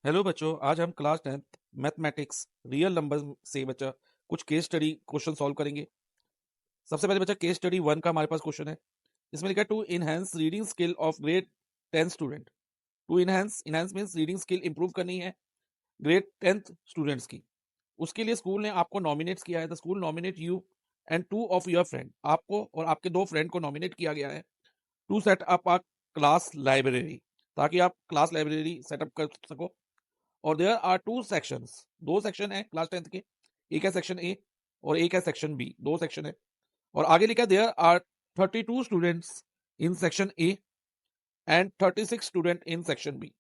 Hello बच्चों, आज हम class 10th mathematics real number से बच्चा कुछ केस स्टडी क्वेश्चन सॉल्व करेंगे। सबसे पहले बच्चा केस स्टडी 1 का हमारे पास क्वेश्चन है। इसमें लिखा है to enhance reading skill of grade 10 student. To enhance means reading skill improve करनी है ग्रेड 10th स्टूडेंट्स की। उसके लिए स्कूल ने आपको नॉमिनेट किया है। The school nominate you and two of your friend. आपको और आपके दो फ्रेंड को नॉमिनेट किया गया है to set up a class library, ताकि आप क्लास लाइब्रेरी सेटअप कर सको। और देयर आर टू सेक्शंस, दो सेक्शन है क्लास 10th के। एक है सेक्शन ए और एक है सेक्शन बी, दो सेक्शन है। और आगे लिखा है there are 32 students in section A and 36 student in section B.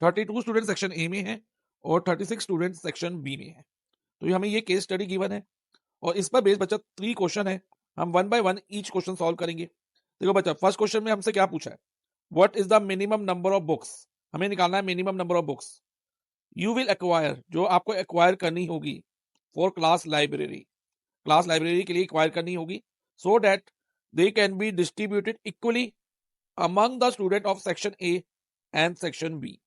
32 student section A में है और 36 स्टूडेंट सेक्शन बी में है। तो हमें ये केस स्टडी गिवन है और इस पर बेस्ड बच्चा 3 क्वेश्चन है। हम one by one each question solve करेंगे। देखो बच्चा, फर्स्ट क्वेश्चन में हमसे क्या पूछा है, what is the minimum number of books. हमें निकालना है minimum number of books you will acquire, जो आपको एक्वायर करनी होगी for class library, class library के लिए एक्वायर करनी होगी, so that they can be distributed equally among the student of section A and section B.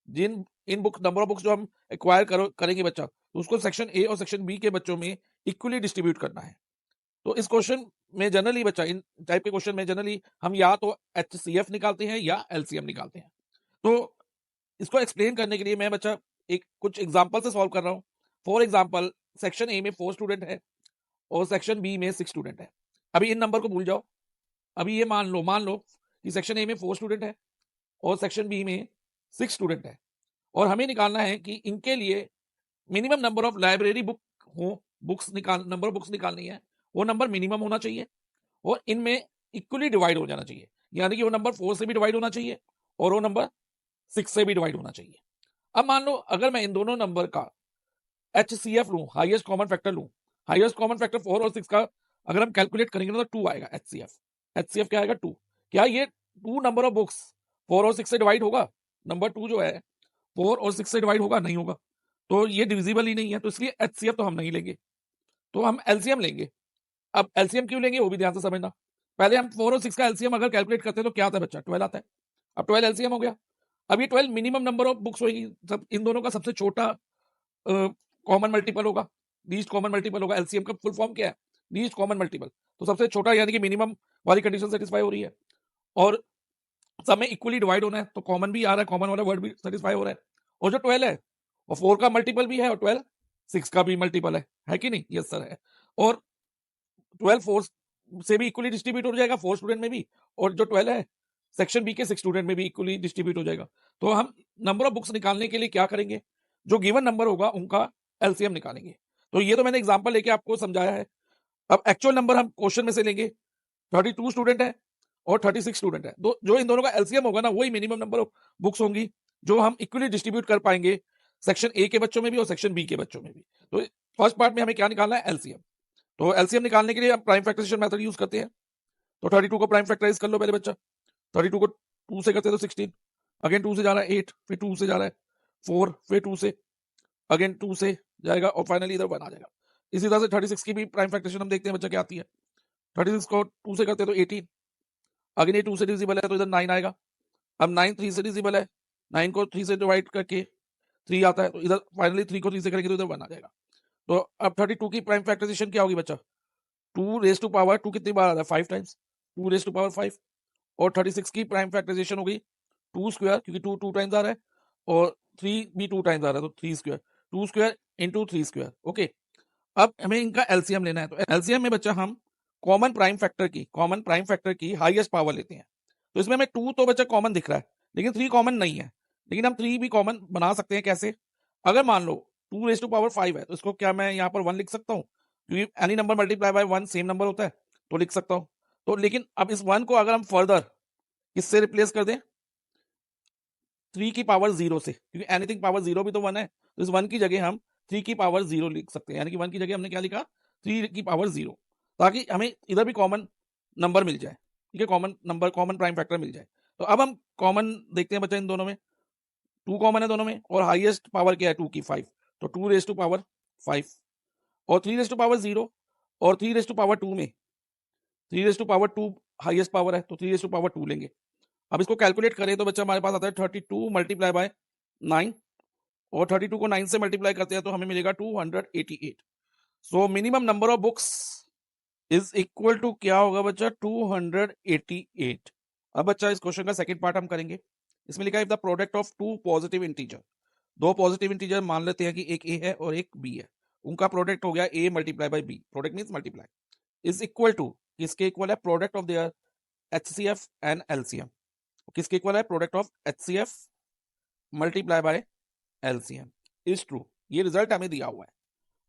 जिन इन बुक नंबर ऑफ बुक्स जो हम एक्वायर करेंगे बच्चा, तो उसको सेक्शन ए और सेक्शन बी के बच्चों में इक्वली डिस्ट्रीब्यूट करना है। तो इस क्वेश्चन में जनरली बच्चा, इन टाइप के क्वेश्चन में जनरली हम या तो HCF निकालते हैं या LCM निकालते हैं। तो इसको एक्सप्लेन करने के लिए मैं बच्चा एक कुछ एग्जांपल से सॉल्व कर रहा हूँ। फॉर एग्जांपल, सेक्शन ए में 4 स्टूडेंट है और सेक्शन बी में 6 स्टूडेंट है। अभी इन नंबर को भूल जाओ। अभी ये मान लो कि सेक्शन ए में 4 स्टूडेंट है और सेक्शन बी में 6 स्टूडेंट है। और हमें निकालना है कि इनके लिए minimum number of library book हो, नंबर ऑफ बुक्स निकालनी है। वो नंबर मिनिमम होना चाहिए और इनमें इक्वली डिवाइड हो जाना चाहिए। यानी कि वो नंबर 4 से भी डिवाइड होना चाहिए और वो नंबर 6 से भी डिवाइड होना चाहिए। अब मान लो अगर मैं इन दोनों नंबर का HCF लूं, हाईएस्ट कॉमन फैक्टर लूं, हाईएस्ट कॉमन फैक्टर 4 और 6 का अगर हम कैलकुलेट करेंगे तो 2 आएगा HCF क्या आएगा 2। क्या ये 2 नंबर ऑफ बुक्स 4 और 6 से डिवाइड होगा? नंबर 2 जो है 4 और 6 से डिवाइड होगा? नहीं होगा। तो ये डिविजिबल ही नहीं है, तो इसलिए HCF तो हम नहीं लेंगे, तो हम LCM लेंगे। अब LCM क्यों लेंगे वो भी ध्यान से समझना। पहले हम 4 और 6 का LCM अगर कैलकुलेट करते हैं तो क्या आता है बच्चा? 12 आता है। अब 12 LCM हो गया। अब ये 12 मिनिमम नंबर ऑफ बुक्स होगी, सब इन दोनों का सबसे छोटा कॉमन मल्टीपल होगा, लीस्ट कॉमन मल्टीपल होगा। एलसीएम का फुल फॉर्म क्या है? Least common multiple. तो सबसे छोटा यानी कि मिनिमम वाली कंडीशन सेटिस्फाई हो रही है और सब में इक्वली डिवाइड होना है, तो कॉमन भी आ रहा है, कॉमन वाला वर्ड भी सेटिस्फाई हो रहा है। और जो 12 है और 4 का मल्टीपल भी है और 12 6 का भी मल्टीपल है कि नहीं? यस सर है। और 12 4 से भी इक्वली डिस्ट्रीब्यूट हो जाएगा 4 स्टूडेंट में भी, और जो 12 है सेक्शन बी के 6 स्टूडेंट में भी इक्वली डिस्ट्रीब्यूट हो जाएगा। तो हम नंबर ऑफ बुक्स निकालने के लिए क्या करेंगे, जो गिवन नंबर होगा उनका एलसीएम निकालेंगे। तो ये तो मैंने एग्जांपल लेके आपको समझाया है। अब एक्चुअल नंबर हम क्वेश्चन में से लेंगे। 32 स्टूडेंट है और 36 स्टूडेंट है, तो जो इन दोनों का एलसीएम होगा ना, वही मिनिमम नंबर ऑफ बुक्स होंगी जो हम इक्वली डिस्ट्रीब्यूट कर पाएंगे सेक्शन ए के बच्चों में भी और सेक्शन बी के बच्चों में भी। तो फर्स्ट पार्ट में हमें क्या निकालना है? एलसीएम। तो एलसीएम निकालने के लिए हम प्राइम फैक्टराइजेशन मेथड यूज करते हैं। तो 32 को प्राइम फैक्टराइज कर लो पहले बच्चा। 32 को 2 से करते हैं तो 16, अगेन 2 से जा रहा है 8, फिर 2 से जा रहा है 4, फिर 2 से अगेन 2 से जाएगा और फाइनली इधर 1 आ जाएगा। इसी तरह से 36 की भी प्राइम फैक्टराइजेशन हम देखते हैं बच्चा क्या आती है। 36 को 2 से करते हैं तो 18, अगेन ये 2 से डिविजिबल है तो इधर 9 आएगा। अब 9 3 से डिविजिबल है, 9 को 3 से डिवाइड करके 3 आता है, तो इधर फाइनली 3 को 3 से करेंगे तो इधर 1 आ जाएगा। तो अब 32 की प्राइम फैक्टराइजेशन क्या होगी बच्चा? 2 रेज टू पावर 2 कितनी बार आ रहा है? 5 टाइम्स, 2 रेज टू पावर 5। और 36 की प्राइम फैक्टराइजेशन हो गई 2 स्क्वायर, क्योंकि 2 2 टाइम्स आ रहा है और 3 भी 2 टाइम्स आ रहा है, तो 3 square, 2 square into 3 square. Okay, अब हमें इनका एलसीएम लेना है। तो एलसीएम में बच्चा हम कॉमन प्राइम फैक्टर की हाईएस्ट पावर लेते हैं। तो इसमें हमें 2 तो बच्चा कॉमन दिख रहा है, लेकिन 3 कॉमन नहीं है। लेकिन हम 3 भी कॉमन बना सकते हैं। कैसे? अगर मान लो 2 रेज टू पावर 5 है, तो इसको क्या मैं यहाँ पर 1 लिख सकता हूँ? क्योंकि any number multiply by 1 same number होता है, तो लिख सकता हूँ। तो लेकिन अब इस 1 को अगर हम फर्दर किससे रिप्लेस कर दें? 3 की पावर 0 से, क्योंकि एनीथिंग पावर 0 भी तो 1 है। तो इस 1 की जगह हम 3 की पावर 0 लिख सकते हैं, यानी कि 1 की जगह हमने क्या लिखा? 3 की पावर 0, ताकि हमें इधर भी कॉमन नंबर मिल जाए। ठीक है, common number, common prime factor मिल जाए। तो अब हम कॉमन देखते हैं बच्चा इन दोनों में। 2 कॉमन है दोनों में और हाईएस्ट पावर क्या है? 2 की 5, तो 2 रेज टू पावर 5 और 3 रेज टू पावर 0 और 3 रेज टू पावर 2 में 3 raise to power 2 highest power है, तो 3 रेज टू पावर 2 लेंगे। अब इसको कैलकुलेट करें तो बच्चा हमारे पास आता है 32 मल्टीप्लाई बाय 9, और 32 को 9 से मल्टीप्लाई करते हैं तो हमें मिलेगा 288। So minimum number of books is equal to क्या होगा बच्चा, 288। अब बच्चा इस क्वेश्चन का सेकंड पार्ट हम करेंगे। इसमें लिखा है the product of two positive integer, दो पॉजिटिव इंटीजर मान लेते हैं कि एक ए है और एक बी है, उनका प्रोडक्ट हो गया A multiply by B, product means multiply, is equal to, किसके इक्वल है, product of their HCF and LCM। किसके इक्वल है, product of HCF multiply by LCM is true. ये रिजल्ट हमें दिया हुआ है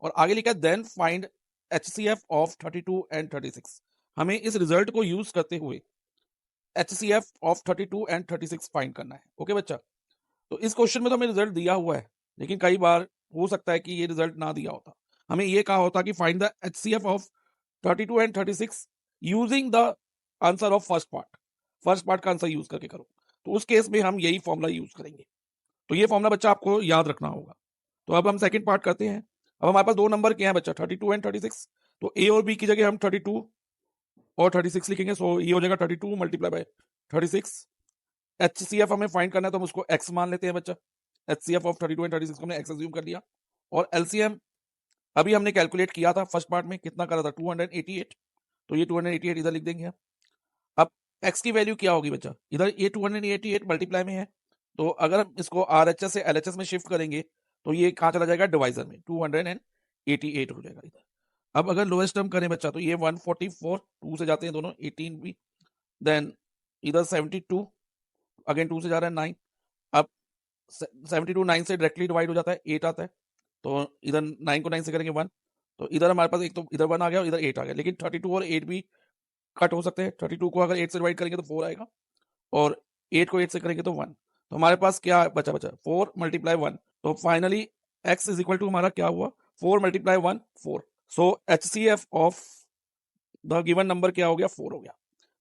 और आगे लिखा है then find HCF of 32 and 36। हमें इस रिजल्ट को यूज करते हुए HCF ऑफ 32 एंड 36 फाइंड करना है। ओके बच्चा, तो इस क्वेश्चन में तो हमें रिजल्ट दिया हुआ है, लेकिन कई बार हो सकता है कि ये रिजल्ट ना दिया होता, हमें ये कहा होता कि find the HCF of 32 and 36 using the answer of first part, first part का आंसर यूज करके करो। तो उस केस में हम यही फॉर्मूला यूज करेंगे। तो ये फॉर्मूला बच्चा आपको याद रखना होगा। तो अब हम सेकंड पार्ट करते हैं। अब हमारे पास दो नंबर क्या है बच्चा, 32 एंड 36। तो ए और बी की जगह हम 32 और 36 लिखेंगे। सो ये हो जाएगा 32 मल्टीप्लाई बाय 36। HCF हमें फाइंड करना है तो हम उसको x मान लेते हैं बच्चा। HCF ऑफ 32 एंड 36 को हमने x अज्यूम कर लिया। और LCM अभी हमने कैलकुलेट किया था फर्स्ट पार्ट में, कितना करा था, 288। तो ये 288 इधर लिख देंगे। अब x की वैल्यू क्या होगी बच्चा, इधर ये 288 मल्टीप्लाई में है, तो अगर हम इसको RHS से LHS में शिफ्ट करेंगे तो ये कहाँ चला जाएगा, डिवाइजर में, 288 हो जाएगा इधर। अब अगर लोएस्ट टर्म करें बच्चा तो ये 144, 2 से जाते हैं दोनों, 18 भी, देन इधर 72, अगेन 2 से जा रहा है 9। अब 72 9 से डायरेक्टली डिवाइड हो जाता है, 8 आता है, तो इधर 9 को 9 से करेंगे 1, तो इधर हमारे पास एक तो इधर 1 आ गया और इधर 8 आ गया, लेकिन 32 और 8 भी कट हो सकते हैं। 32 को अगर 8 से डिवाइड करेंगे तो 4 आएगा और 8 को 8 से करेंगे तो 1। तो हमारे पास क्या बचा, 4 मल्टीप्लाई 1। तो finally x is equal to हमारा क्या हुआ, 4 multiply 1 4। So HCF of the given number क्या हो गया, 4 हो गया।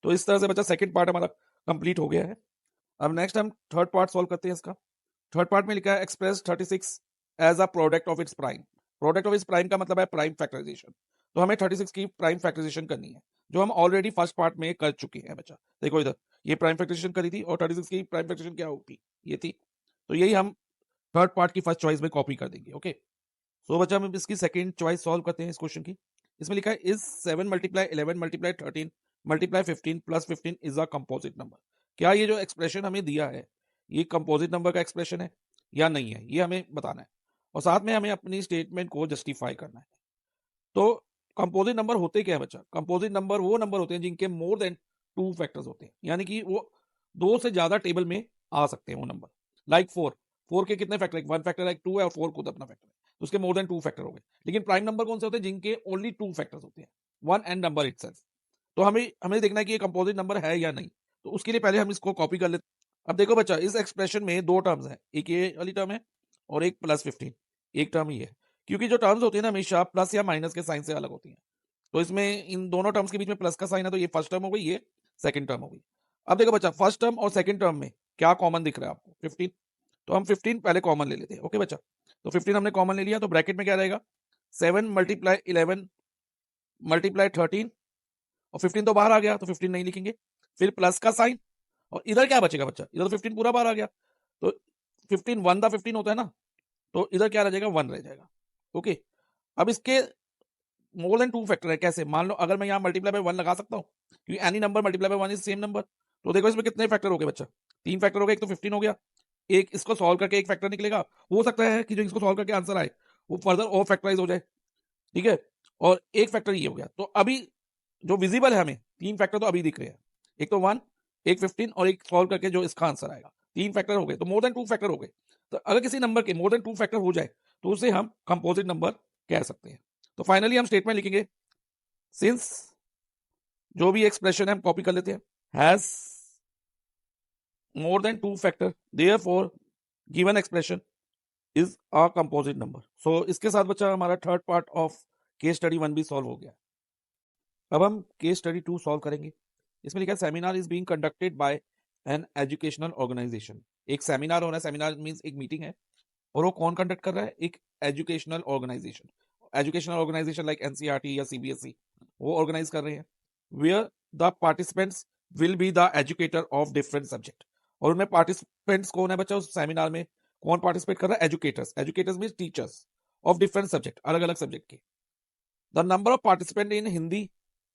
तो इस तरह से बच्चा सेकंड पार्ट हमारा कंप्लीट हो गया है। अब नेक्स्ट हम थर्ड पार्ट सॉल्व करते हैं इसका। थर्ड पार्ट में लिखा है express 36 as a product of its prime. Product of its prime का मतलब है प्राइम फैक्टराइजेशन। तो हमें 36 की प्राइम फैक्टराइजेशन करनी है, जो हम ऑलरेडी फर्स्ट पार्ट में कर चुके हैं बच्चा। देखो इधर ये प्राइम फैक्टराइजेशन करी थी और 36 की प्राइम फैक्टराइजेशन क्या होती, ये थी। तो यही हम थर्ड पार्ट की फर्स्ट चॉइस में कॉपी कर देंगे। ओके, सो बच्चा हम इसकी सेकंड चॉइस सॉल्व करते हैं इस क्वेश्चन की। इसमें लिखा है is 7 multiply 11 multiply 13 multiply 15 plus 15 is a composite number. क्या ये जो एक्सप्रेशन हमें दिया है ये कंपोजिट नंबर का एक्सप्रेशन है या नहीं है, ये हमें बताना है और साथ में हमें अपनी स्टेटमेंट को जस्टिफाई करना है। तो कंपोजिट नंबर होते क्या है बच्चा, कंपोजिट नंबर वो नंबर होते हैं जिनके मोर देन 2 फैक्टर्स होते हैं, यानी कि वो 2 से ज्यादा टेबल में आ सकते हैं वो नंबर। लाइक 4 के कितने फैक्टर, एक 1 फैक्टर है, एक 2 है और 4 खुद अपना फैक्टर है, तो उसके मोर देन 2 फैक्टर हो गए। लेकिन प्राइम नंबर कौन से होते हैं, जिनके ओनली 2 फैक्टर्स होते हैं, 1 एंड नंबर इटसेल्फ। तो हमें हमें देखना है कि ये कंपोजिट नंबर है या नहीं। तो उसके लिए पहले हम इसको कॉपी कर लेते हैं। अब देखो बच्चा इस एक्सप्रेशन में दो टर्म्स हैं, एक ये वाली टर्म है और एक +15, एक टर्म ही है। क्योंकि जो टर्म्स होती है ना हमेशा प्लस या माइनस के साइन से अलग होती हैं, तो इसमें इन दोनों टर्म्स के बीच में प्लस का साइन है, तो ये फर्स्ट टर्म हो गई, ये सेकंड टर्म हो गई। अब देखो बच्चा फर्स्ट टर्म और सेकंड टर्म में क्या कॉमन दिख रहा है आपको, 15। तो हम 15 पहले कॉमन ले लेते हैं। ओके बच्चा, तो 15 हमने कॉमन ले लिया, तो ब्रैकेट में क्या रहेगा, 7 मल्टीप्लाई 11 मल्टीप्लाई 13 और 15 तो बाहर आ गया तो 15 नहीं लिखेंगे, फिर प्लस का साइन और इधर क्या बचेगा बच्चा, इधर तो 15 पूरा बाहर आ गया, तो 15 1 दा 15 होता है ना, तो इधर क्या रह जाएगा, 1 रह जाएगा। ओके, अब इसके मोर देन 2 फैक्टर है, कैसे, मान लो अगर मैं यहाँ मल्टीप्लाई बाय 1 लगा सकता हूँ, क्योंकि any number multiply by 1 is same number. तो देखो इसमें कितने फैक्टर हो गए बच्चा, 3 फैक्टर हो गए, एक तो 15 हो गया, एक इसको सॉल्व करके एक फैक्टर निकलेगा, हो सकता है कि जो इसको सॉल्व करके आंसर आए वो फर्दर और फैक्टराइज हो जाए, ठीक है, और एक फैक्टर ये हो गया। तो अभी जो विजिबल है हमें 3 फैक्टर तो अभी दिख रहे हैं, एक तो 1, एक 15 और एक सॉल्व करके जो इसका आंसर आएगा, 3 फैक्टर हो गए, तो मोर देन 2 फैक्टर हो गए। तो अगर किसी नंबर के मोर देन 2 फैक्टर हो जाए तो उसे हम कंपोजिट नंबर कह सकते हैं। तो फाइनली हम स्टेटमेंट लिखेंगे, सिंस जो भी एक्सप्रेशन है हम कॉपी कर लेते हैं, has more than 2 factor therefore given expression is a composite number. So इसके साथ बच्चा हमारा third part of case study 1 भी सॉल्व हो गया। अब हम केस स्टडी 2 सॉल्व करेंगे। इसमें लिखा है seminar is being conducted by an educational organisation. एक सेमिनार हो रहा है, सेमिनार मींस एक मीटिंग है, और वो कौन कंडक्ट कर रहा है, एक educational organisation. Educational organisation like NCERT या सीबीएसई वो ऑर्गेनाइज कर रहे हैं, where the participants will be the educator of different subject. और उनमें पार्टिसिपेंट्स कौन है बच्चा उस सेमिनार में, कौन पार्टिसिपेट कर रहा है? Educators. Educators mean teachers of different subject, अलग अलग सब्जेक्ट के। The number of participant in Hindi,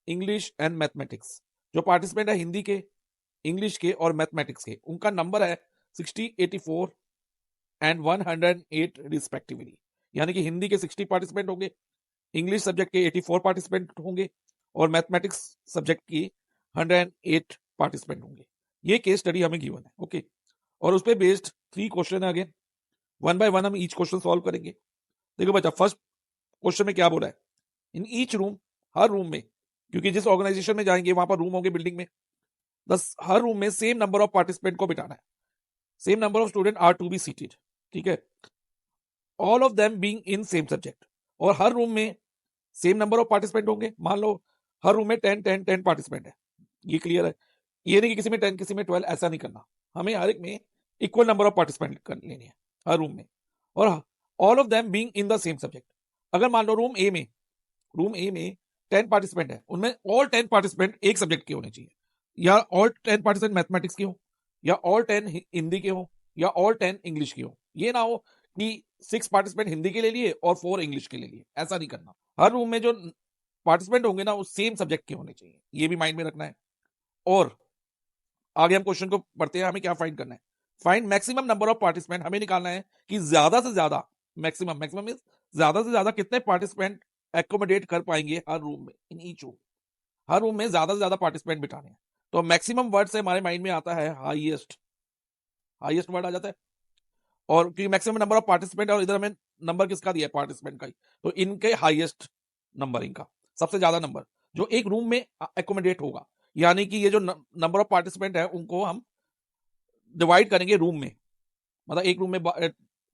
English and mathematics, जो पार्टिसिपेंट है हिंदी के, इंग्लिश के और मैथमेटिक्स के, उनका नंबर है 60, 84 एंड 108 रिस्पेक्टिवली। यानी कि हिंदी के 60 पार्टिसिपेंट होंगे, इंग्लिश सब्जेक्ट के 84 पार्टिसिपेंट होंगे और मैथमेटिक्स सब्जेक्ट की 108 पार्टिसिपेंट होंगे। ये केस स्टडी हमें गिवन है। ओके, और उस पर बेस्ड 3 क्वेश्चन है। अगेन वन बाय वन हम ईच क्वेश्चन सॉल्व करेंगे। देखो बच्चा, फर्स्ट क्वेश्चन में क्या बोला है? इन ईच रूम, हर रूम में, क्योंकि जिस ऑर्गेनाइजेशन में जाएंगे वहां पर रूम होंगे बिल्डिंग में, हर रूम में सेम नंबर ऑफ पार्टिसिपेंट को बिठाना है, same number of student are to be seated. ठीक है, all of them being in same subject, और हर रूम में सेम नंबर ऑफ पार्टिसिपेंट होंगे। मान लो हर रूम में 10 पार्टिसिपेंट है, ये क्लियर है? ये नहीं कि किसी में 10 किसी में 12, ऐसा नहीं करना। हमें हर एक में इक्वल नंबर ऑफ पार्टिसिपेंट कर लेनी है हर रूम में, और all of them being in the same subject. अगर मान लो रूम ए में 10 पार्टिसिपेंट है, उनमें ऑल 10 पार्टिसिपेंट एक सब्जेक्ट के होने चाहिए, या ऑल 10 पार्टिसिपेंट मैथमेटिक्स के हो, या ऑल 10 हिंदी के हो, या ऑल 10 इंग्लिश के हो। ये ना हो कि 6 पार्टिसिपेंट हिंदी के ले लिए और 4 इंग्लिश के ले लिए, ऐसा नहीं करना। हर रूम में जो पार्टिसिपेंट होंगे ना, वो सेम सब्जेक्ट के होने चाहिए, ये भी माइंड में रखना है। और आगे हम क्वेश्चन को पढ़ते हैं। हमें क्या फाइंड करना है? Find maximum number of participant. हमें निकालना है कि ज्यादा से ज्यादा, मैक्सिमम मींस ज्यादा से ज्यादा कितने पार्टिसिपेंट एकोमोडेट कर पाएंगे हर रूम में, इन ईच रूम। हर रूम में ज्यादा से ज्यादा पार्टिसिपेंट बिठाने हैं। तो मैक्सिमम वर्ड से हमारे माइंड में आता है हाईएस्ट, हाईएस्ट वर्ड आ जाता है। और क्योंकि मैक्सिमम नंबर ऑफ पार्टिसिपेंट, और इधर हमें नंबर किसका दिया है? पार्टिसिपेंट का ही। तो इनके हाईएस्ट नंबर, इनका सबसे ज्यादा नंबर जो एक रूम में एकोमोडेट होगा, यानी कि ये जो नंबर ऑफ पार्टिसिपेंट है उनको हम डिवाइड करेंगे रूम में। मतलब एक रूम में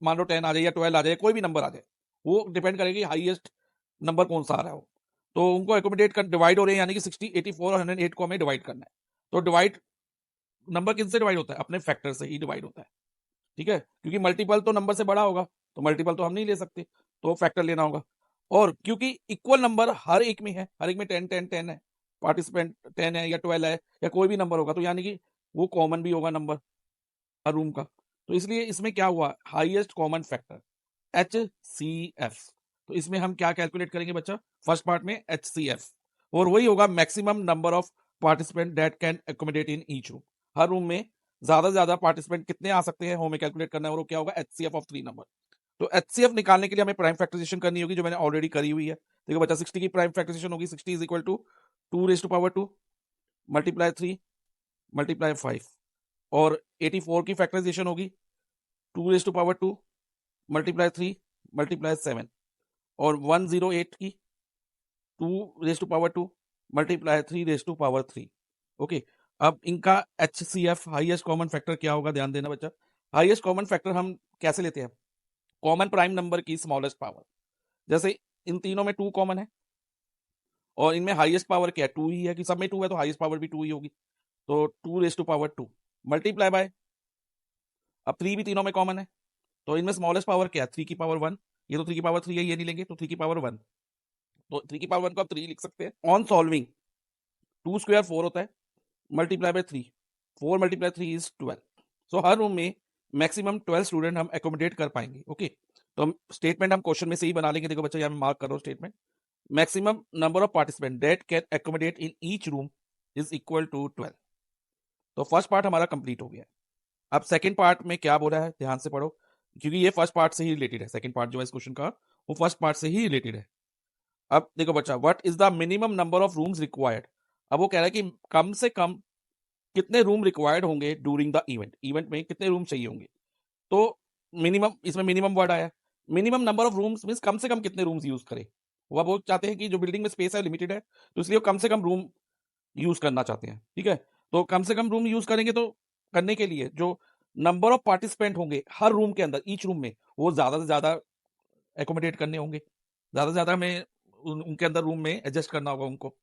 मान लो 10 आ जाए या 12 आ जाए, कोई भी नंबर आ जाए, वो डिपेंड करेगी हाईएस्ट नंबर कौन सा आ रहा हो। तो उनको एकोमोडेट कर डिवाइड हो रहे हैं, यानी कि 60, 84 और 108 को हमें डिवाइड करना है। तो डिवाइड नंबर किनसे डिवाइड होता है? अपने फैक्टर से ही डिवाइड होता है। ठीक है, क्योंकि मल्टीपल तो नंबर से बड़ा होगा, तो मल्टीपल तो हम नहीं ले सकते, तो फैक्टर लेना होगा। और क्योंकि इक्वल नंबर हर एक में है, हर एक में 10 10 10 है, पार्टिसिपेंट 10 है या 12 है या कोई भी नंबर होगा, तो यानी कि वो कॉमन भी होगा नंबर हर रूम का। तो इसलिए इसमें क्या हुआ? Highest common factor HCF। तो इसमें हम क्या कैलकुलेट करेंगे बच्चा? फर्स्ट पार्ट में HCF, और वही होगा maximum number of participant that can accommodate in each room. Her room में ज्यादा से ज्यादा पार्टिसिपेंट कितने आ सकते हैं, हमें कैलकुलेट करना है, और वो क्या होगा? HCF of 3 number. तो HCF निकालने के लिए हमें प्राइम फैक्टराइजेशन करनी होगी, जो मैंने ऑलरेडी करी हुई है। देखो बच्चा, 60 की प्राइम फैक्टराइजेशन होगी, 60 is equal to 2 multiply 3 multiply 5, और 84 की फैक्टराइजेशन होगी 2 मल्टीप्लाई 3 मल्टीप्लाई 7, और 108 की 2 मल्टीप्लाई 3 ओके। अब इनका HCF हाईएस्ट कॉमन फैक्टर क्या होगा? ध्यान देना बच्चा, हाईएस्ट कॉमन फैक्टर हम कैसे लेते हैं? कॉमन प्राइम नंबर की स्मॉलेस्ट पावर। जैसे इन तीनों में 2 कॉमन है, और इनमें हाईएस्ट पावर क्या है? 2 ही है, कि सब में 2 है तो हाईएस्ट पावर भी 2 ही होगी। तो 2 मल्टीप्लाई बाय, अब 3 भी तीनों में कॉमन है, तो इनमें स्मॉलेस्ट पावर क्या है? 3 की पावर 1। ये तो 3 की पावर 3 है, ये नहीं लेंगे, तो 3 की पावर 1। तो 3 की पावर 1 को आप 3 लिख सकते हैं। ऑन सॉल्विंग 2 स्क्वायर 4 होता है, multiply by 3, 4 multiply 3 is 12। So her room में मैक्सिमम 12 स्टूडेंट हम एकोमोडेट कर पाएंगे। ओके, तो हम स्टेटमेंट हम क्वेश्चन में से ही बना लेंगे। देखो बच्चा, यहाँ मैं मार्क कर रहा हूँ statement, maximum number of participant that can accommodate in each room is equal to 12। तो फर्स्ट पार्ट हमारा कंप्लीट हो गया। अब सेकंड पार्ट में क्या बोला है, ध्यान से पढ़ो, क्योंकि ये फर्स्ट पार्ट से ही रिलेटेड है। सेकंड पार्ट जो है इस क्वेश्चन का, वो फर्स्ट पार्ट से ही रिलेटेड है। अब देखो बच्चा, what is the minimum number of rooms required. अब वो कह रहा है कि कम से कम कितने रूम रिक्वायर्ड होंगे ड्यूरिंग द इवेंट, इवेंट में कितने रूम चाहिए होंगे। तो मिनिमम, इसमें मिनिमम वर्ड आया, minimum number of rooms means कम से कम कितने रूम्स यूज करें। वो चाहते हैं कि जो बिल्डिंग में स्पेस है लिमिटेड है, तो इसलिए वो कम से कम रूम यूज करना चाहते हैं। ठीक है, तो कम से कम रूम यूज करेंगे, तो करने के लिए जो नंबर ऑफ पार्टिसिपेंट होंगे हर रूम के अंदर, ईच रूम में, वो ज्यादा से ज्यादा एकोमोडेट करने होंगे। ज्यादा से ज्यादा हमें उनके अंदर रूम में एडजस्ट करना होगा उनको,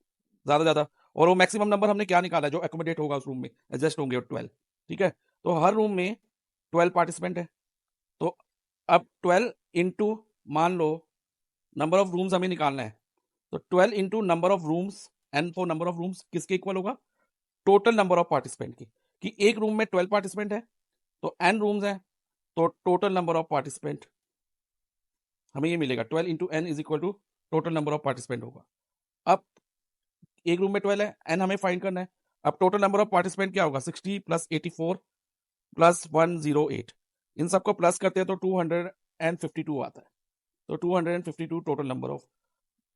ज्यादा से ज्यादा। और वो मैक्सिमम नंबर हमने क्या निकाला है, जो एकोमोडेट होगा उस रूम में, एडजस्ट होंगे, 12। ठीक है, तो हर रूम में 12 पार्टिसिपेंट है। तो अब 12 इंटू, मान लो नंबर ऑफ रूम्स हमें निकालना है, तो 12 into number of rooms, n for number of rooms, किसके इक्वल होगा? टोटल नंबर ऑफ पार्टिसिपेंट की। कि एक रूम में 12 पार्टिसिपेंट है, तो एन रूम्स है, तो टोटल नंबर ऑफ पार्टिसिपेंट हमें ये मिलेगा 12 into n is equal to total number of participant होगा। अब एक रूम में 12 है, एन हमें फाइंड करना है। अब टोटल नंबर ऑफ पार्टिसिपेंट क्या होगा, 60 प्लस 84 प्लस 108, इन सबको प्लस करते हैं तो 252 आता है। तो 252 टोटल नंबर ऑफ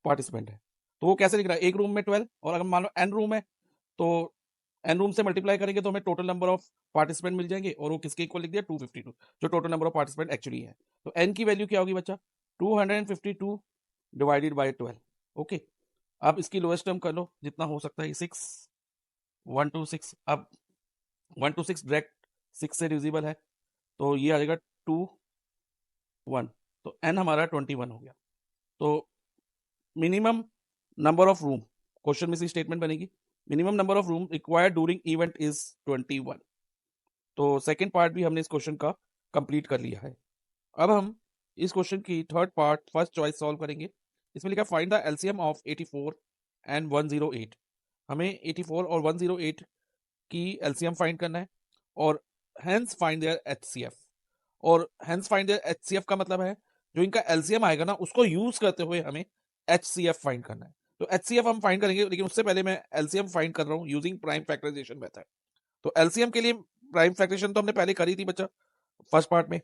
पार्टिसिपेंट है। तो वो कैसे लिख रहा है, एक रूम में 12 और अगर मान लो एन रूम है तो एन रूम से मल्टीप्लाई करेंगे तो हमें टोटल नंबर ऑफ पार्टिसिपेंट मिल जाएंगे, और वो किसके इक्वल लिख दिया, 252, जो total number of participant actually है। तो एन की वैल्यू क्या होगी बच्चा, 252 डिवाइडेड बाय 12। ओके, अब इसकी लोएस्ट टर्म कर लो जितना हो सकता है, 6 126। अब 126 डायरेक्ट 6 से डिविजिबल है तो ये आ जाएगा 2 1, तो एन हमारा 21 हो गया। तो minimum number of room, question में सी स्टेटमेंट बनेगी, minimum number of room required during event is 21। तो सेकंड पार्ट भी हमने इस क्वेश्चन का कंप्लीट कर लिया है। अब हम इस क्वेश्चन की third part first choice solve करेंगे। इसमें लिखा find the LCM of 84 and 108। हमें 84 और 108 की एलसीएम फाइंड करना है, और हेंस फाइंड देयर एचसीएफ। और हेंस फाइंड देयर एचसीएफ का मतलब है जो इनका एलसीएम आएगा ना उसको यूज करते हुए हमें एचसीएफ फाइंड करना है। तो एचसीएफ हम फाइंड करेंगे, लेकिन उससे पहले मैं एलसीएम फाइंड कर रहा हूँ यूजिंग प्राइम फैक्टराइजेशन मेथड। तो एलसीएम के लिए प्राइम फैक्टराइजेशन तो हमने पहले करी थी बच्चा फर्स्ट पार्ट में,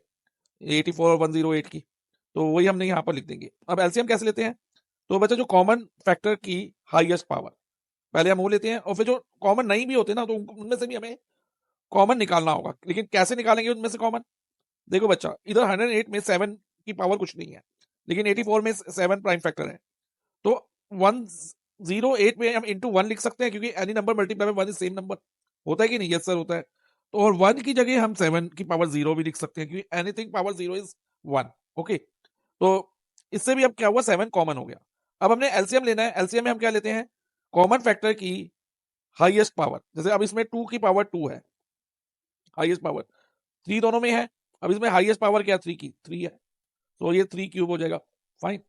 84 और 108 की, तो वही हमने यहाँ पर लिख देंगे। अब एलसीएम कैसे लेते हैं, तो बच्चा जो कॉमन फैक्टर की हाईएस्ट पावर पहले हम वो लेते हैं, और फिर जो कॉमन नहीं भी होते ना तो उनमें से भी हमें कॉमन निकालना होगा। लेकिन कैसे निकालेंगे उनमें से कॉमन, देखो बच्चा इधर 108 में 7 की पावर कुछ नहीं है, लेकिन 84 में 7 प्राइम फैक्टर है। तो 108 में हम इंटू 1 लिख सकते हैं, क्योंकि any number multiply by 1 is same number, होता है कि नहीं, यस सर होता है। तो और 1 की जगह हम 7 की पावर 0 भी लिख सकते हैं, क्योंकि एनीथिंग पावर 0 इज 1। ओके, तो इससे भी अब क्या हुआ, 7 कॉमन हो गया। अब हमने एलसीएम लेना है, एलसीएम में हम क्या लेते हैं, कॉमन फैक्टर की हाईएस्ट पावर। जैसे अब इसमें 2 की पावर 2 है, हाईएस्ट पावर 3 दोनों में है। अब इसमें हाईएस्ट पावर क्या 3 की 3 है, तो ये 3 क्यूब हो जाएगा, फाइन।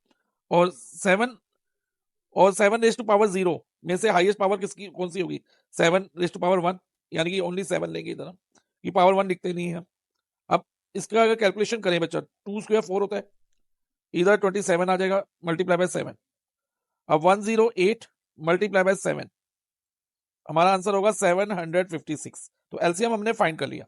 और 7 रेज टू पावर 0 में से हाईएस्ट पावर किसकी कौन सी होगी, 7 रेज टू पावर 1, यानी कि ओनली 7 लेंगे इधर हम, कि पावर 1 लिखते नहीं है। अब इसका अगर कैलकुलेशन करें बच्चा, 2 स्क्वायर 4 होता है, इधर 27 आ जाएगा मल्टीप्लाई बाय 7। अब 108 मल्टीप्लाई बाय 7, हमारा आंसर होगा 756। तो एलसीएम हमने फाइंड कर लिया।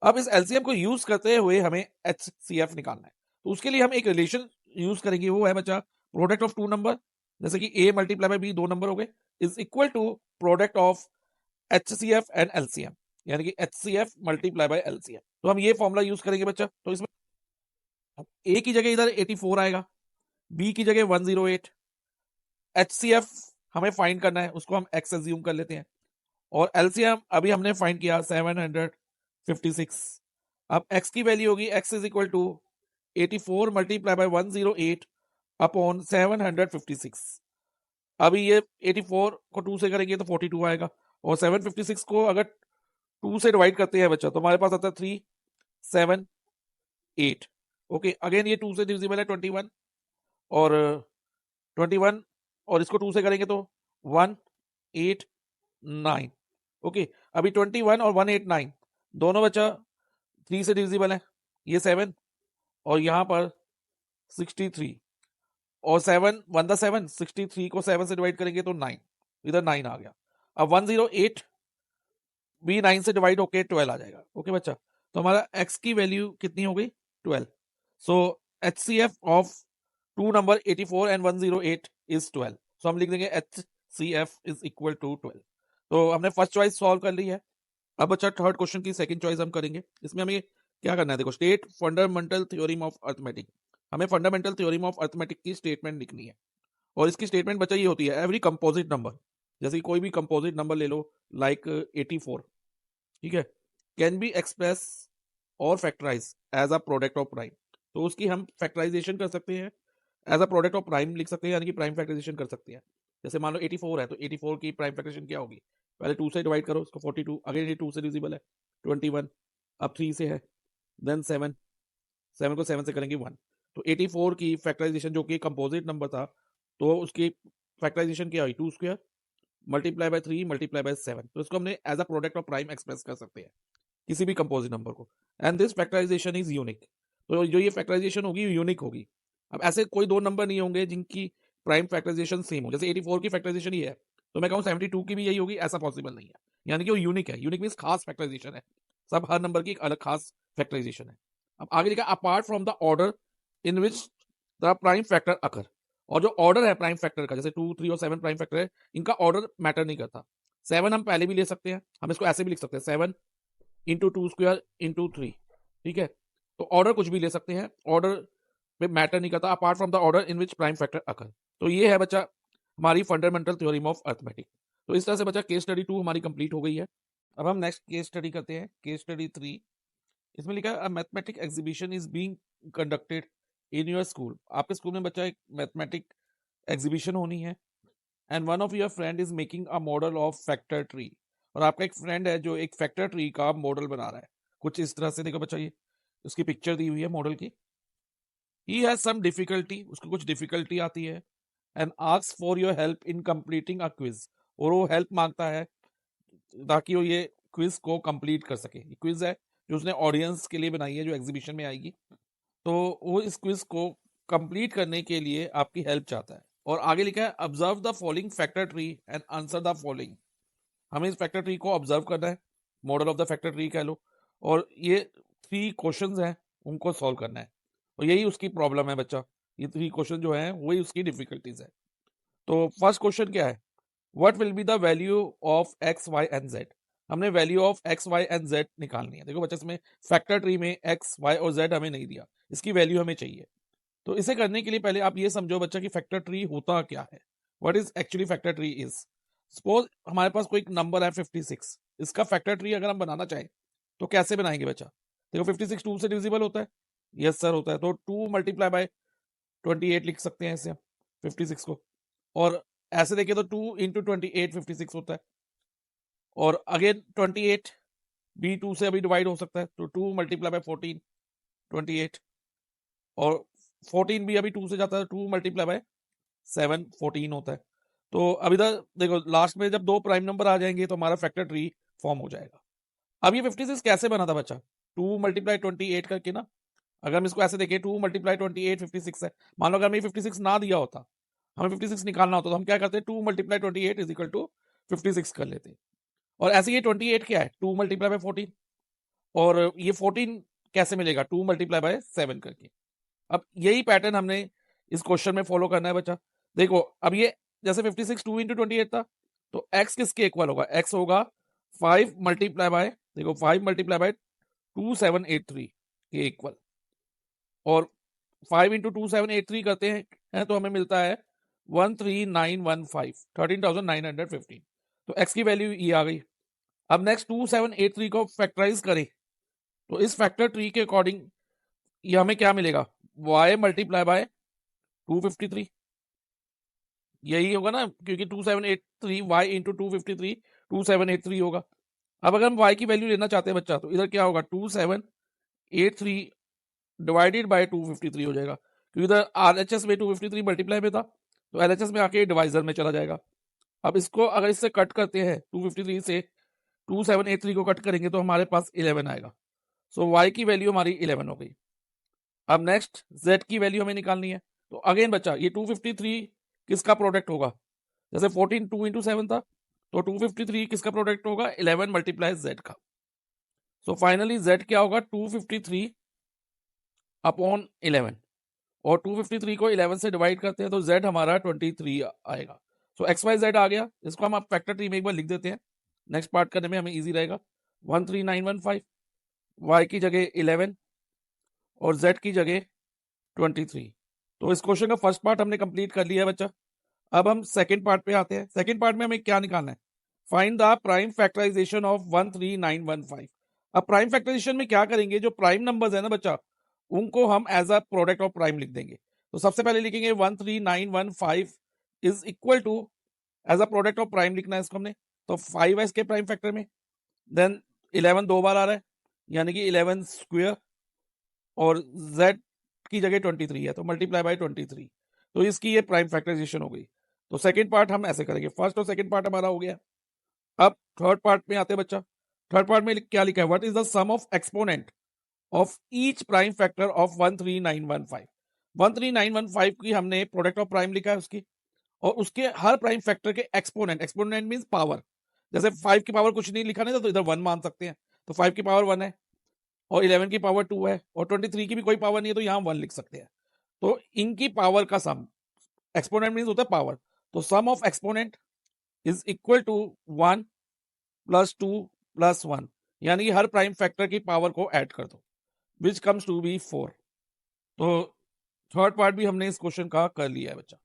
अब इस एलसीएम को यूज करते हुए हमें एचसीएफ निकालना है। तो उसके लिए हम एक रिलेशन यूज करेंगे, वो है बच्चा प्रोडक्ट ऑफ टू नंबर, जैसे कि ए मल्टीप्लाई बाय बी, 2 नंबर हो गए, is equal to product of HCF and LCM, यानी कि एचसीएफ मल्टीप्लाई बाय एलसीएम। तो हम ये फॉर्मूला यूज करेंगे बच्चा। तो इसमें ए की जगह इधर 84 आएगा, बी की जगह 108, एचसीएफ हमें फाइंड करना है, उसको हम एक्स एज्यूम कर लेते हैं, और एलसीएम अभी हमने फाइंड किया 756। अब x की वैल्यू होगी x is equal to 84 multiply by 108 upon 756। अभी ये 84 को 2 से करेंगे तो 42 आएगा, और 756 को अगर 2 से डिवाइड करते हैं बच्चा तो हमारे पास आता है 3 7 8। ओके, अगेन ये 2 से डिविजिबल है 21, और 21 और इसको 2 से करेंगे तो 1 8 9। ओके, अभी 21 और 189 दोनों बच्चा 3 से डिविजिबल है, ये 7 और यहाँ पर 63, और 7 1 द 7, 63 को 7 से डिवाइड करेंगे तो 9, इधर 9 आ गया। अब 108 भी 9 से डिवाइड होके 12 आ जाएगा। ओके बच्चा, तो हमारा x की वैल्यू कितनी हो गई, 12। So HCF of two number 84 and 108 is 12। सो हम लिख देंगे HCF इज इक्वल टू 12। तो हमने फर्स्ट चॉइस सॉल्व कर ली है। अब बच्चा थर्ड क्वेश्चन की सेकंड चॉइस हम करेंगे। इसमें हमें क्या करना है, देखो state fundamental theorem of arithmetic. हमें फंडामेंटल थ्योरम ऑफ अर्थमेटिक की स्टेटमेंट लिखनी है, और इसकी स्टेटमेंट बच्चा ये होती है, एवरी कंपोजिट नंबर, जैसे कोई भी कंपोजिट नंबर ले लो लाइक 84, ठीक है, कैन बी एक्सप्रेस और factorise as a product of prime. तो उसकी हम फैक्टराइजेशन कर सकते हैं, as a product of prime लिख सकते हैं, यानी कि प्राइम फैक्टराइजेशन कर सकते हैं। जैसे मान लो 84 है तो 84 की प्राइम फैक्टराइजेशन क्या होगी, पहले 2 से डिवाइड करो उसको 42, अगेन ये 2 से डिविजिबल है 21, अब 3 से है, देन 7, 7 को 7 से करेंगे 1। तो 84 की फैक्टराइजेशन जो कि कंपोजिट नंबर था, तो उसकी फैक्टराइजेशन क्या हुई, 2 square multiply by 3 multiply by 7। तो इसको हमने as a product of prime express कर सकते हैं। किसी भी कंपोजिट नंबर को, and this factorisation is unique. तो जो ये फैक्टराइजेशन होगी यूनिक होगी। अब ऐसे कोई दो नंबर नहीं होंगे जिनकी प्राइम फैक्टराइजेशन सेम हो, जैसे 84 की फैक्टराइजेशन ही है तो मैं कहूँ 72 की भी यही होगी, ऐसा पॉसिबल नहीं है। यानी कि वो यूनिक है। यूनिक मीन्स खास फैक्टराइजेशन है, सब हर नंबर की एक अलग खास फैक्टराइजेशन है। अब आगे लिखा apart from the order in which the prime factor occur. और जो ऑर्डर है प्राइम फैक्टर का, जैसे 2, 3 और 7 प्राइम फैक्टर है, इनका ऑर्डर मैटर नहीं करता। 7 हम पहले भी ले सकते हैं, हम इसको ऐसे भी लिख सकते हैं 7 इंटू 2 स्क्वायर इंटू 3, ठीक है। तो ऑर्डर कुछ भी ले सकते हैं, ऑर्डर पे मैटर नहीं करता apart from the order in which prime factor occur. तो ये है बच्चा हमारी फंडामेंटल थ्योरम ऑफ अर्थमेटिक। तो इस तरह से बच्चा केस स्टडी 2 हमारी कंप्लीट हो गई है। अब हम नेक्स्ट केस स्टडी करते हैं, केस स्टडी 3। इसमें लिखा है mathematic exhibition is being conducted in your school. आपके स्कूल में बच्चा एक मैथमेटिक एग्जीबिशन होनी है, and one of your friend is making a model of factor tree. और आपका एक फ्रेंड है जो एक फैक्टर ट्री का मॉडल बना रहा है, कुछ इस तरह से। देखो बच्चा, ये उसकी पिक्चर दी हुई है मॉडल की। ही हैज सम डिफिकल्टी, उसको कुछ डिफिकल्टी आती है, and asks for your help in completing a quiz. और वो हेल्प मांगता है ताकि वो ये क्विज को कंप्लीट कर सके। ये क्विज है जो उसने ऑडियंस के लिए बनाई है, जो एग्जीबिशन में आएगी। तो वो इस क्विज को कंप्लीट करने के लिए आपकी हेल्प चाहता है। और आगे लिखा है observe the following factor tree and answer the following. हमें इस फैक्टर ट्री को ऑब्जर्व करना है, model of the factor tree कह लो, और ये 3 क्वेश्चंस हैं उनको सॉल्व करना है। और यही उसकी प्रॉब्लम है बच्चा, ये 3 क्वेश्चन जो हैं वही उसकी डिफिकल्टीज है। तो फर्स्ट क्वेश्चन क्या है, what will be the value of X Y and Z. हमने value of X Y and Z निकालनी है। देखो बच्चा, इसमें फैक्टर ट्री में एक्स वाई और जेड हमें नहीं दिया, इसकी वैल्यू हमें चाहिए। तो इसे करने के लिए पहले आप ये समझो बच्चा कि फैक्टर ट्री होता क्या है, what is actually factor tree is. Suppose हमारे पास कोई नंबर है 56, इसका फैक्टर ट्री अगर हम बनाना चाहें तो कैसे बनाएंगे बच्चा। देखो 56 2 से डिविजिबल होता है, यस सर होता है। तो 2 मल्टीप्लाई बाय 28 लिख सकते हैं ऐसे हम 56 को। और ऐसे देखिए तो 2 इंटू 28 56 होता है। और अगेन 28 भी 2 से अभी डिवाइड हो सकता है, तो 2 मल्टीप्लाई बाय 14 28। और 14 भी अभी 2 से जाता है, 2 मल्टीप्लाई बाय 7 14 होता है। तो अब इधर देखो लास्ट में जब 2 प्राइम नंबर आ जाएंगे तो हमारा फैक्टर ट्री फॉर्म हो जाएगा। अब ये 56 कैसे बना था बच्चा, 2 मल्टीप्लाई 28 करके ना। अगर हम इसको ऐसे देखें 2 मल्टीप्लाई 28 56 है। मान लो अगर हमें 56 ना दिया होता, हमें 56 निकालना होता, तो हम क्या करते हैं 2 मल्टीप्लाई 28 इज इक्वल टू 56 कर लेते हैं। और ऐसे ये 28 क्या है 2 मल्टीप्लाई बाय 14, और ये 14 कैसे मिलेगा 2 मल्टीप्लाई बाय 7 करके। अब यही पैटर्न हमने इस क्वेश्चन में फॉलो करना है बच्चा। देखो अब ये जैसे 56 2 इंटू 28 था, तो x किसके इक्वल होगा, x होगा 5 मल्टीप्लाई बाय, देखो 5 मल्टीप्लाई बाय 2783 के इक्वल। और 5 इंटू 2783 करते हैं तो हमें मिलता है 13915 13915। तो x की वैल्यू ये आ गई। अब नेक्स्ट 2783 को फैक्टराइज करें तो इस फैक्टर ट्री के अकॉर्डिंग ये हमें क्या मिलेगा, y मल्टीप्लाई बाय 253, यही होगा ना, क्योंकि 2783 y इंटू 253 2783 होगा। अब अगर हम y की वैल्यू लेना चाहते हैं बच्चा, तो इधर क्या होगा 2783 डिवाइडेड बाय 253 हो जाएगा, क्योंकि इधर RHS में 253 मल्टीप्लाई में था, तो LHS में आके डिवाइजर में चला जाएगा। अब इसको अगर इससे कट करते हैं 253 से 2783 को कट करेंगे तो हमारे पास 11 आएगा। सो y की वैल्यू हमारी 11 हो गई। अब नेक्स्ट z की वैल्यू हमें निकालनी है। तो अगेन बच्चा ये 253 किसका प्रोडक्ट होगा, जैसे 14 2 इंटू 7 था, तो 253 किसका प्रोडक्ट होगा 11 मल्टीप्लाई z का। सो फाइनली z क्या होगा 253 अपॉन 11, और 253 को 11 से डिवाइड करते हैं तो z हमारा 23 आएगा। सो एक्स वाई जेड आ गया। इसको हम आप फैक्टर ट्री में एक बार लिख देते हैं, नेक्स्ट पार्ट करने में हमें इजी रहेगा। 13915 y की जगह 11 और z की जगह 23। तो इस क्वेश्चन का फर्स्ट पार्ट हमने कंप्लीट कर लिया है बच्चा। अब हम सेकंड पार्ट पे आते हैं। सेकंड पार्ट में हमें क्या निकालना है, find the prime factorisation of 13915। अब प्राइम फैक्टराइजेशन में क्या करेंगे, जो प्राइम नंबर्स है ना बच्चा, उनको हम as a product of prime लिख देंगे। तो सबसे पहले लिखेंगे 13915 is equal to, as a product of prime लिखना है इसको हमने, तो 5 है इसके प्राइम फैक्टर में। देन 11 2 बार आ रहा है, यानी कि 11 स्क्वायर, और z की जगह 23 है तो मल्टीप्लाई बाय 23। तो इसकी ये प्राइम फैक्टराइजेशन हो गई। तो सेकंड पार्ट हम ऐसे करेंगे, फर्स्ट और सेकंड पार्ट हमारा हो गया। अब थर्ड पार्ट में आते हैं बच्चा। थर्ड पार्ट में क्या लिखा है, what is the sum of exponent of each prime factor of 13915। 13915 की हमने प्रोडक्ट ऑफ प्राइम लिखा है उसकी, और उसके हर प्राइम फैक्टर के एक्सपोनेंट, एक्सपोनेंट मींस पावर। जैसे 5 की पावर कुछ नहीं लिखा नहीं था तो इधर 1 मान सकते हैं, तो 5 की पावर 1 है, और 11 की पावर 2 है, और 23 की भी कोई पावर नहीं है तो यहाँ 1 लिख सकते हैं। तो इनकी पावर का सम, एक्सपोनेंट मींस होता है पावर, तो sum of exponent is equal to 1 + 2 + 1, यानी कि हर प्राइम फैक्टर की पावर को ऐड कर दो, विच कम्स टू बी 4। तो थर्ड पार्ट भी हमने इस क्वेश्चन का कर लिया है बच्चा।